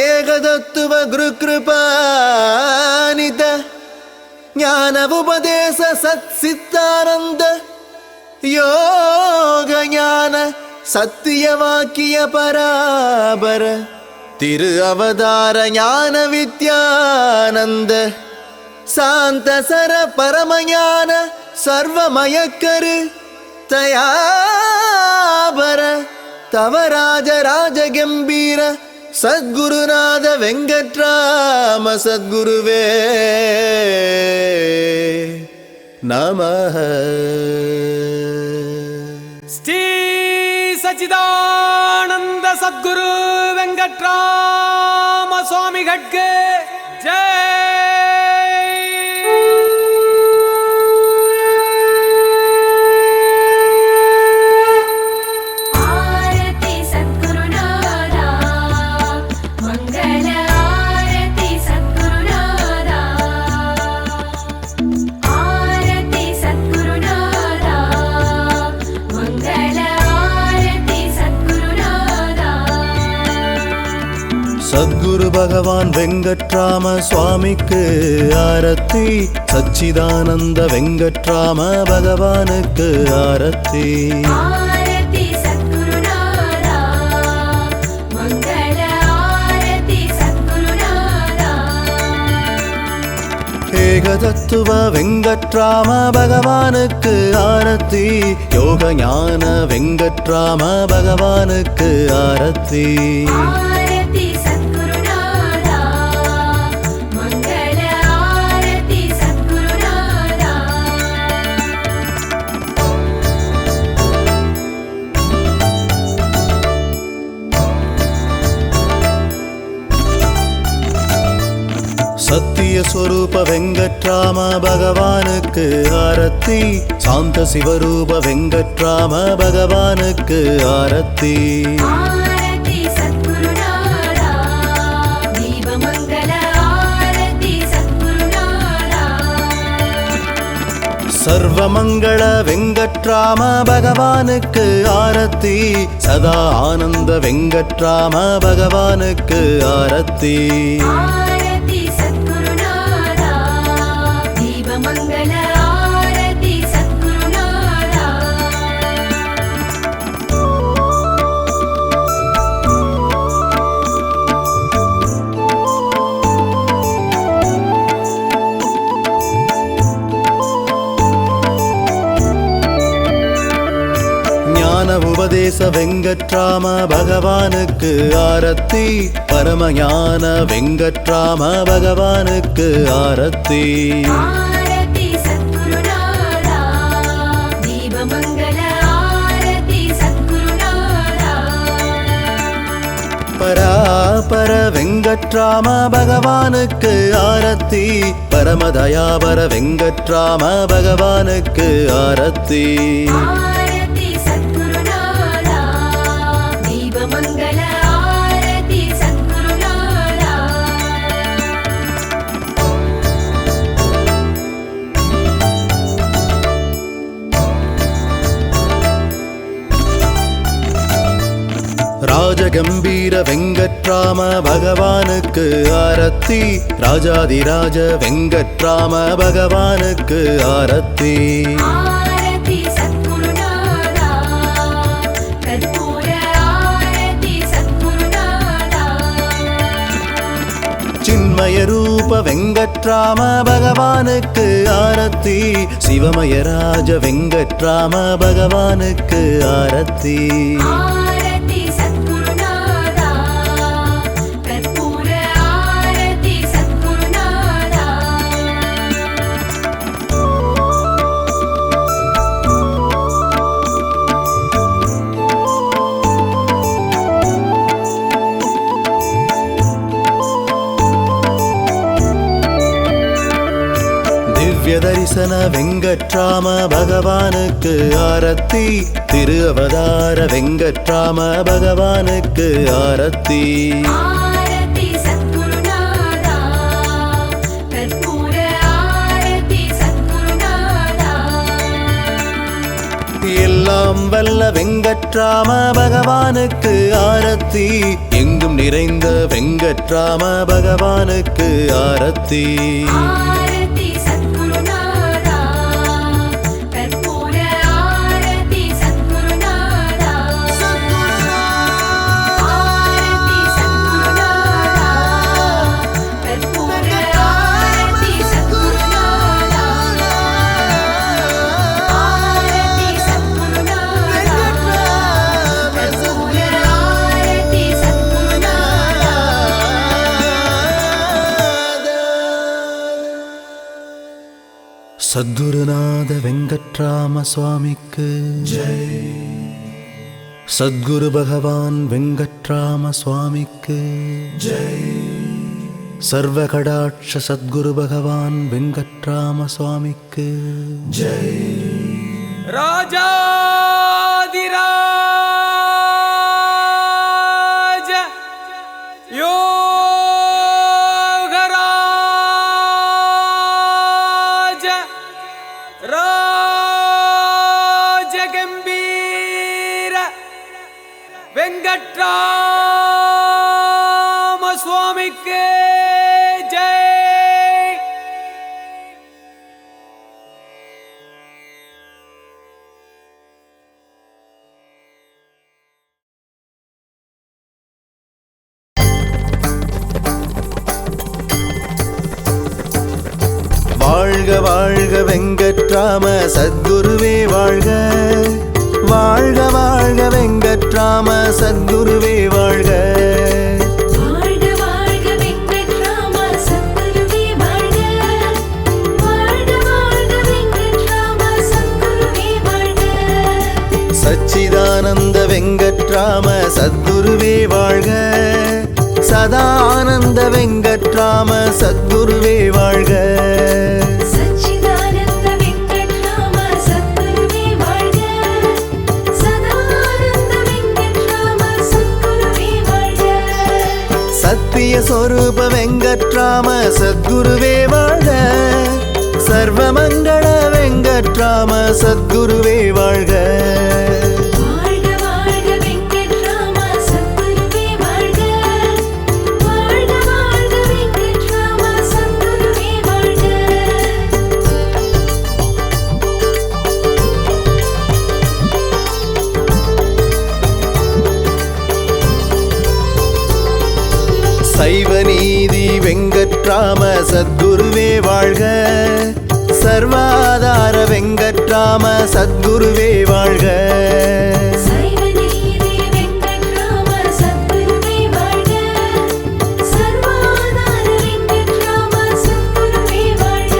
ಏಕತತ್ವ ಗುರುಕೃಪಾನಿತ ಜ್ಞಾನವುಪದೇಶ ಸತ್ಸಿದ್ಧಾನಂದ ಯೋಗ ಜ್ಞಾನ ಸತ್ಯವಾಕ್ಯ ಪರಾಬರ திரு அவதார ஞான வித்யானந்த சாந்தசர பரமஞான சர்வமயக்கரு தயாபர தவராஜ ராஜ கம்பீர சத்குருநாத வெங்கட்ராம சத்குருவே நமஹ. ஸ்ரீ சச்சிதானந்த சத்குரு வெங்கட்ராம சுவாமிகட்கு ஜெய். சத்குரு பகவான் வெங்கட்ராம சுவாமிக்கு ஆரத்தி, சச்சிதானந்த வெங்கட்ராம பகவானுக்கு ஆரத்தி. ஏகதத்துவ வெங்கட்ராம பகவானுக்கு ஆரத்தி, யோக ஞான வெங்கட்ராம பகவானுக்கு ஆரத்தி. சத்திய ஸ்வரூப வெங்கட்ராம பகவானுக்கு ஆரத்தி, சாந்த சிவரூப வெங்கட்ராம பகவானுக்கு ஆரத்தி. சர்வமங்கள வெங்கட்ராம பகவானுக்கு ஆரத்தி, சதா ஆனந்த வெங்கட்ராம பகவானுக்கு ஆரத்தி. உபதேச வெங்கட்ராம பகவானுக்கு ஆரத்தி, பரமஞான வெங்கட்ராம பகவானுக்கு ஆரத்தி. பராபர வெங்கட்ராம பகவானுக்கு ஆரத்தி, பரமதயாபர வெங்கட்ராம பகவானுக்கு ஆரத்தி. ராஜகம்பீர வெங்கட்ராம பகவானுக்கு ஆரத்தி, ராஜாதிராஜ வெங்கட்ராம பகவானுக்கு ஆரத்தி. சின்மய ரூப வெங்கட்ராம பகவானுக்கு ஆரத்தி, சிவமயராஜ வெங்கட்ராம பகவானுக்கு ஆரத்தி. திவ்ய தரிசன வெங்கட்ராம பகவானுக்கு ஆரத்தி திரு அவதார வெங்கட்ராம பகவானுக்கு ஆரத்தி ஆரத்தி சத்குருநாதா கற்பூர ஆரத்தி சத்குருநாதா எல்லாம் வல்ல வெங்கட்ராம பகவானுக்கு ஆரத்தி எங்கும் நிறைந்த வெங்கட்ராம பகவானுக்கு ஆரத்தி ஆரத்தி சத்குருநாதா கற்பூர ஆரத்தி சத்குருநாதா ஆரத்தி சத்குருநாதா கற்பூர ஆரத்தி சத்குருநாதா ஆரத்தி சத்குருநாதா கற்பூர ஆரத்தி சத்குருநாதா சத்குருநாத வெங்கட்ராம சுவாமிக்கு ஜெய். சத்குரு பகவான் வெங்கட்ராம சுவாமிக்கு ஜெய். சர்வ கடாட்ச சத்குரு பகவான் வெங்கட்ராம சுவாமிக்கு ஜெய். ராஜாதிராஜ யோகராஜ ராஜகம்பீர வெங்கட்ராம சுவாமிக்கு ஜெய். வாழ்க வாழ்க வெங்கட்ராம சத்குருவே வாழ்க. வாழ்க வாழ்க வெங்கட்ராம சத்குருவே வாழ்க. வாழ்க வாழ்க வெங்கட்ராம சத்குருவே வாழ்க வாழ்க வாழ்க வெங்கட்ராம சத்குருவே வாழ்க சச்சிதானந்த வெங்கட்ராம சத்குருவே வாழ்க. சதானந்த வெங்கட்ராம சத்குருவே வாழ்க. சச்சிதானந்த வெங்கட்ராம சத்குருவே வாழ்க சதானந்த வெங்கட்ராம சத்குருவே வாழ்க சத்திய சொரூப வெங்கட்ராம சத்குருவே வாழ்க. சர்வமங்கள வெங்கட்ராம சத்குருவே வாழ்க. வாழ்க வாழ்க வெங்கட்ராம சத்குருவே வாழ்க வாழ்க வாழ்க வெங்கட்ராம சத்குருவே வாழ்க சைவ நீதி வெங்கட்ராம சத்குருவே வாழ்க. சர்வாதார வெங்கட்ராம சத்குருவே வாழ்க. சைவ நீதி வெங்கட்ராம சத்குருவே வாழ்க சர்வாதார வெங்கட்ராம சத்குருவே வாழ்க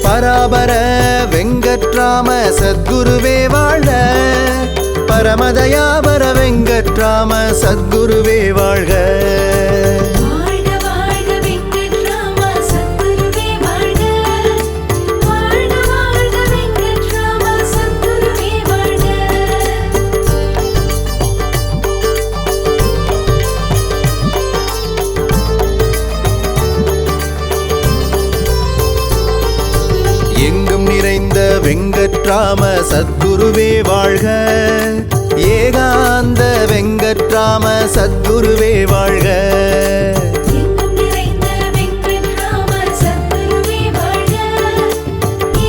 பராபர வெங்கட்ராம சத்குருவே வாழ்க. பரமதயாபர வெங்கட்ராம சத்குருவே வாழ்க. வாழ்க வாழ்க வெங்கட்ராம சத்குருவே வாழ்க வாழ்க வாழ்க வெங்கட்ராம சத்குருவே வாழ்க எங்கும் நிறைந்த வெங்கட்ராம சத்குருவே வாழ்க. ஏகாந்த வெங்கட்ராம சத்குருவே வாழ்க. எங்கும் நிறைந்த வெங்கட்ராம சத்குருவே வாழ்க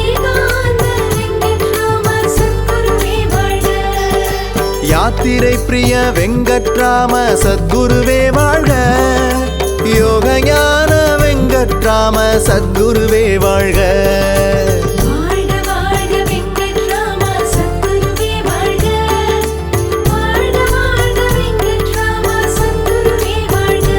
ஏகாந்த வெங்கட்ராம சத்குருவே வாழ்க யாத்திரை பிரிய வெங்கட்ராம சத்குருவே வாழ்க. யோக ஞான வெங்கட்ராம சத்குருவே வாழ்க. வாழ்க வாழ்க வெங்கட்ராம சத்குருவே வாழ்க வாழ்க வாழ்க வெங்கட்ராம சத்குருவே வாழ்க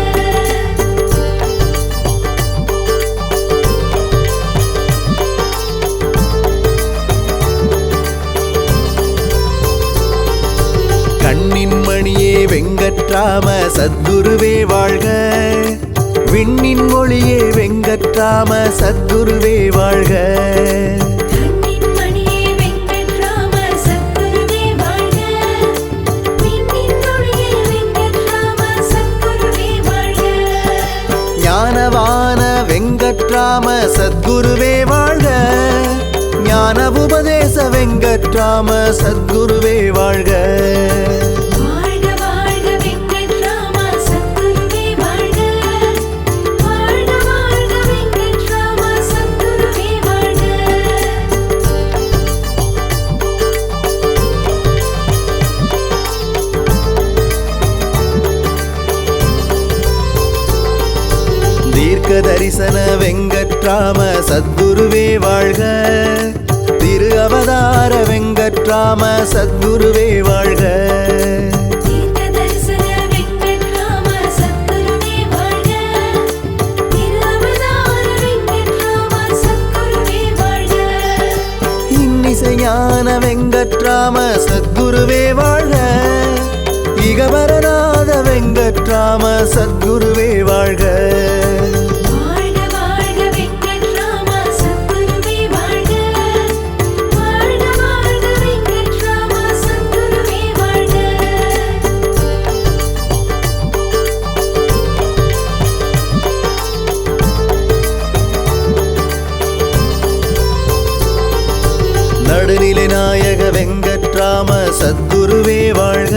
கண்ணின் மணியே வெங்கட்ராம சத்குருவே வாழ்க. விண்ணின் ஒளியே வெங்கட்ராம சத்குருவே வாழ்க. கண்ணின் மணியே வெங்கட்ராம சத்குருவே வாழ்க. விண்ணின் ஒளியே வெங்கட்ராம சத்குருவே வாழ்க. ஞானவான வெங்கட்ராம சத்குருவே வாழ்க. ஞான உபதேச வெங்கட்ராம சத்குருவே வாழ்க. வாழ்க வாழ்க வெங்கட்ராம சத்குருவே வாழ்க. வாழ்க வாழ்க வெங்கட்ராம சத்குருவே வாழ்க. தீர்க்க தரிசன வெங்கட்ராம சத்குருவே வாழ்க. திரு அவதார வெங்கட்ராம சத்குருவே வாழ்க. தீர்க்க தரிசன வெங்கட்ராம சத்குருவே வாழ்க. திரு அவதார வெங்கட்ராம சத்குருவே வாழ்க. இன்னிசை ஞான வெங்கட்ராம சத்குருவே வாழ்க. இகபரநாத வெங்கட்ராம சத்குருவே வாழ்க. வாழ்க வாழ்க வெங்கட்ராம சத்குருவே வாழ்க. வாழ்க வாழ்க வெங்கட்ராம சத்குருவே வாழ்க. நடுநிலை நாயக வெங்கட்ராம சத்குருவே வாழ்க.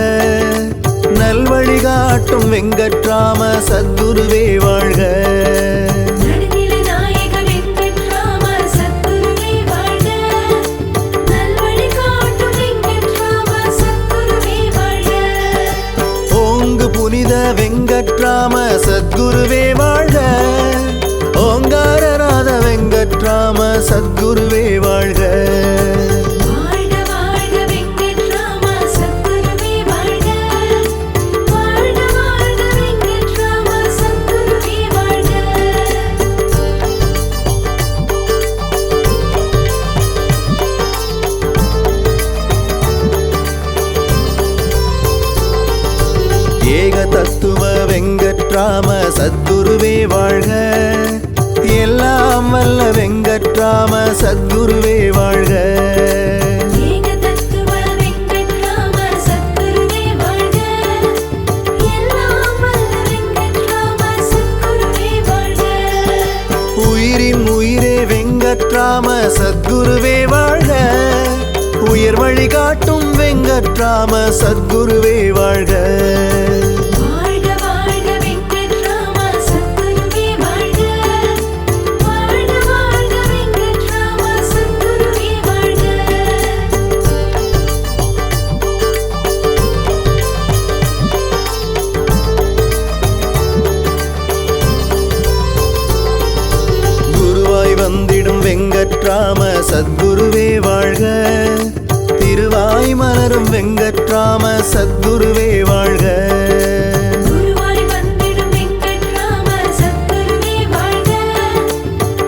நல்வழி காட்டும் வெங்கட்ராம சத்குருவே வாழ்க. நடுநிலை நாயக வெங்கட்ராம சத்குருவே வாழ்க. நல்வழி காட்டும் வெங்கட்ராம சத்குருவே வாழ்க. ஓங்கு புனித வெங்கட்ராம சத்குருவே வாழ்க. ஓங்காரநாத வெங்கட்ராம சத்குருவே வாழ்க. வாழ்க வாழ்க வெங்கட்ராம சத்குருவே வாழ்க. வாழ்க வாழ்க வெங்கட்ராம சத்குருவே வாழ்க. ஏக தத்துவ வெங்கட்ராம சத்குருவே வாழ்க. எல்லாம் வல்ல வெங்கட்ராம சத்குருவே வாழ்க. ஏக தத்துவ வெங்கட்ராம சத்குருவே வாழ்க. எல்லாம் வல்ல வெங்கட்ராம சத்குருவே வாழ்க. உயிரின் உயிரே வெங்கட்ராம சத்குருவே வாழ்க. உயர் வழி காட்டும் வெங்கட்ராம சத்குருவே வாழ்க. வாழ்க வாழ்க வெங்கட்ராம சத்குருவே வாழ்க. வாழ்க வாழ்க வெங்கட்ராம சத்குருவே வாழ்க. குருவாய் வந்திடும் வெங்கட்ராம சத்குருவே வாழ்க. திருவாய் மலரும் வெங்கட்ராம சத்குருவே வாழ்க. குருவாய் வந்திடும் வெங்கட்ராம சத்குருவே வாழ்க.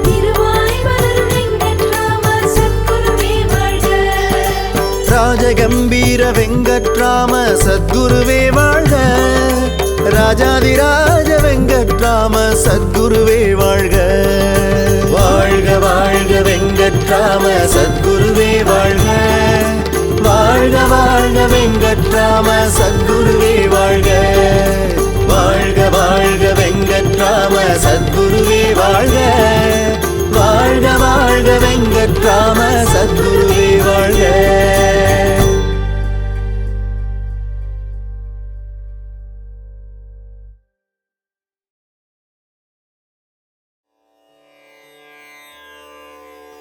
திருவாய் மலரும் வெங்கட்ராம சத்குருவே வாழ்க. ராஜகம்பீர வெங்கட்ராம சத்குருவே வாழ்க. ராஜாதிராஜ வெங்கட்ராம சத்குருவே வாழ்க. வாழ்க வாழ்க வெங்கட்ராம சத்குருவே வாழ்க. வாழ்க வாழ்க வெங்கட்ராம சத்குருவே வாழ்க. வாழ்க வாழ்க வெங்கட்ராம சத்குருவே வாழ்க. வாழ்க வாழ்க வெங்கட்ராம சத்குருவே வாழ்க.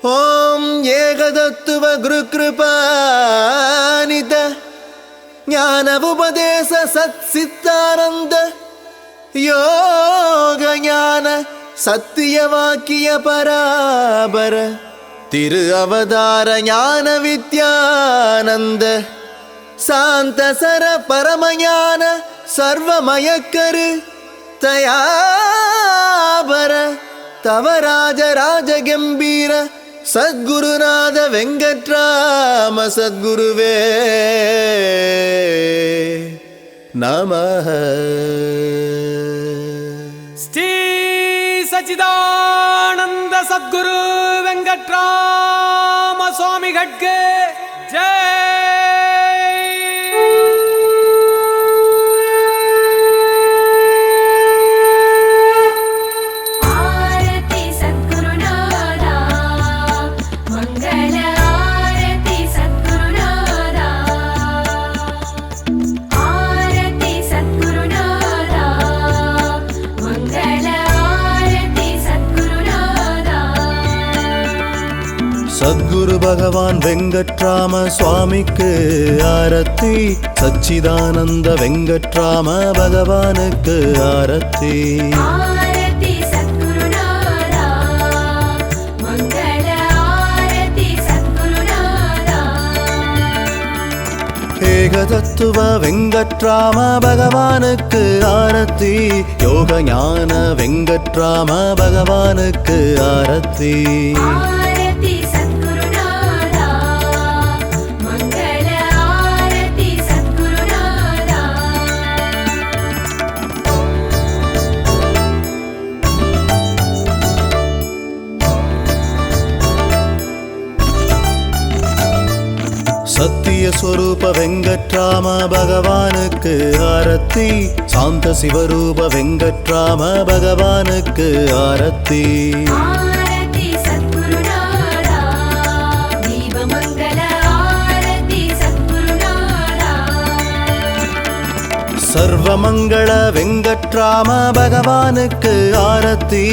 ஓம் ஏகதத்துவ குரு கிருபாநித ஞான உபதேச சத் சித்தானந்த யோக ஞான சத்திய வாக்கிய பராபர திரு அவதார ஞான வித்யானந்த சாந்த சர பரமஞான சர்வமயக்கரு தயாபர தவராஜ ராஜகம்பீர சத்குருநாத வெங்கட்ராம சத்குருவே நமஹ. ஸ்ரீ சச்சிதானந்த சத்குரு வெங்கட்ராம சுவாமிகட்கு ஜெய். சத்குரு பகவான் வெங்கட்ராம சுவாமிக்கு ஆரத்தி, சச்சிதானந்த வெங்கட்ராம பகவானுக்கு ஆரத்தி. ஏகதத்துவ வெங்கட்ராம பகவானுக்கு ஆரத்தி, யோக ஞான வெங்கட்ராம பகவானுக்கு ஆரத்தி. சத்திய ஸ்வரூப வெங்கட்ராம பகவானுக்கு ஆரத்தி, சாந்த சிவரூப வெங்கட்ராம பகவானுக்கு ஆரத்தி. சர்வமங்கள வெங்கட்ராம பகவானுக்கு ஆரத்தி,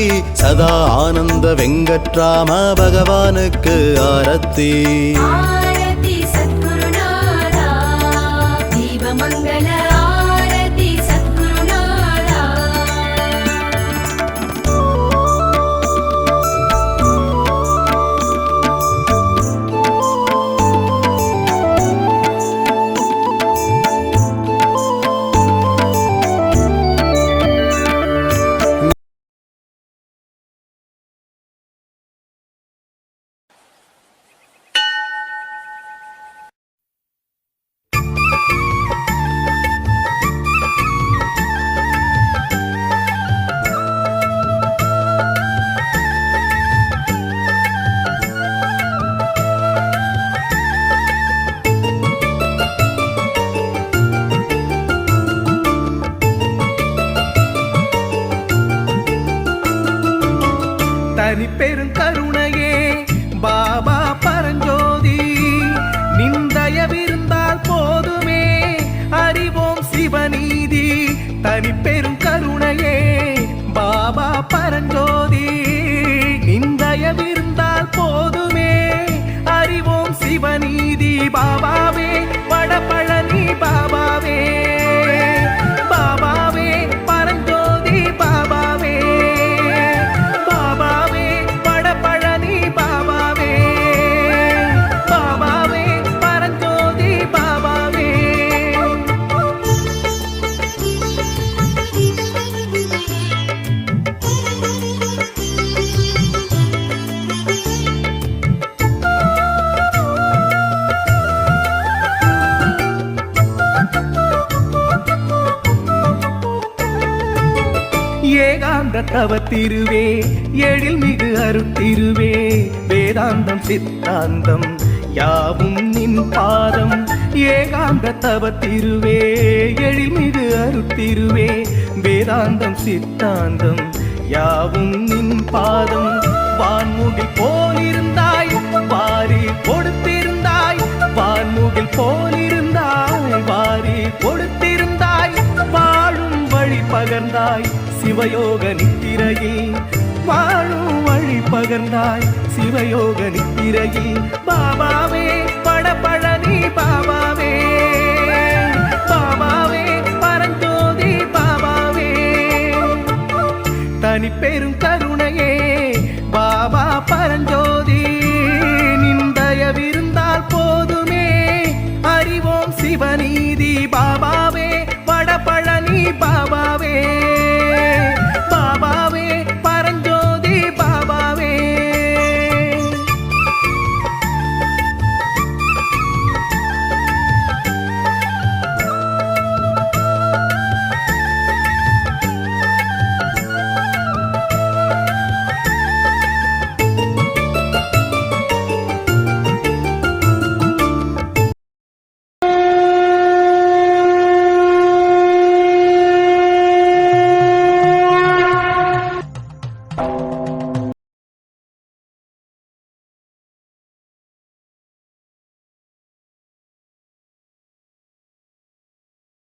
சதா ஆனந்த வெங்கட்ராம பகவானுக்கு ஆரத்தி. தனி பெருங்கருணையே பாபா பரஞ்சோதி, நிந்தயவிருந்தால் போதுமே அறிவோம் சிவநீதி. தனி பெருங்கருணையே பாபா பரஞ்சோதி, நிந்தயவிருந்தால் போதுமே அறிவோம் சிவநீதி. பாபாவே வடபழனி பாபாவே, பாபாவே பரஞ்சோதி பாபாவே, பாபாவே வடபழனி பாபாவே, பாபாவே பரஞ்சோதி பாபாவே. ஏகாந்த தவத்திருவே எழில் மிகு அருத்திருவே, வேதாந்தம் சித்தாந்தம் யாவும் நின் பாதம். ஏகாந்த தவத்திருவே எழில் மிகு அருத்திருவே, வேதாந்தம் சித்தாந்தம் யாவும் நின் பாதம். வான்முகில் போலிருந்தாய் வாரி கொடுத்திருந்தாய், வான்முகில் போலிருந்தாய் வாரி கொடுத்திருந்தாய். வாழும் வழி பகர்ந்தாய் சிவயோக நித்திரையில், வாழும் வழி பகர்ந்தாய் சிவயோக நித்திரையில். பாபாவே வடபழனி பாபாவே, பாபாவே பரஞ்சோதி பாபாவே. தனி பெரும் கருணையே பாபா பரஞ்சோதி, நிந்தயவிருந்தால் போதுமே அறிவோம் சிவநீதி. பாபாவே வடபழனி பாபாவே.